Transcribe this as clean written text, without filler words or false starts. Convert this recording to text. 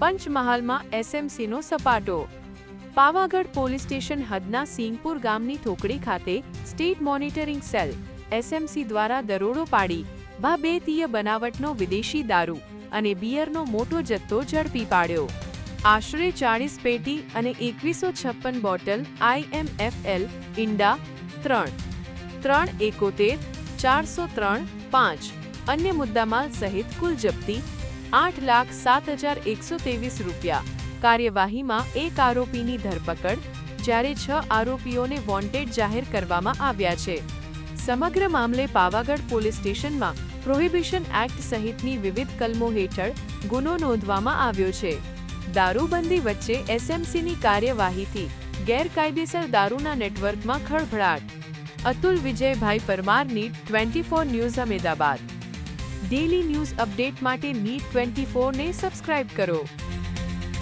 પંચમહાલમાં એસએમસીનો સપાટો। Pavagadh police station હદના સિંગપુર ગામની થોકડી ખાતે state monitoring cell SMC દ્વારા દરોડો પાડી ભારતીય બનાવટનો વિદેશી દારૂ અને બિયરનો મોટો જથ્થો ઝડપી પાડ્યો। આશરે 40 પેટી અને 2156 બોટલ IMFL ઈંડા 3.71 અન્ય મુદ્દામાલ સહિત કુલ જપ્તી 8,07,123 રૂપિયા। કાર્યવાહીમાં એક આરોપીની ધરપકડ જ્યારે 6 આરોપીઓને વોન્ટેડ જાહેર કરવામાં આવ્યા છે। સમગ્ર મામલે પાવાગઢ પોલીસ સ્ટેશનમાં પ્રોહિબિશન એક્ટ સહિતની વિવિધ કલમો હેઠળ ગુનો નોંધવામાં આવ્યો છે। દારૂબંધી વચ્ચે એસએમસીની કાર્યવાહીથી ગેરકાયદેસર દારૂના નેટવર્કમાં ખળભળાટ। અતુલ વિજયભાઈ પરમાર, નીટ 24 news, Ahmedabad. Daily news update માટે નીટ 24 ને સબસ્ક્રાઇબ કરો।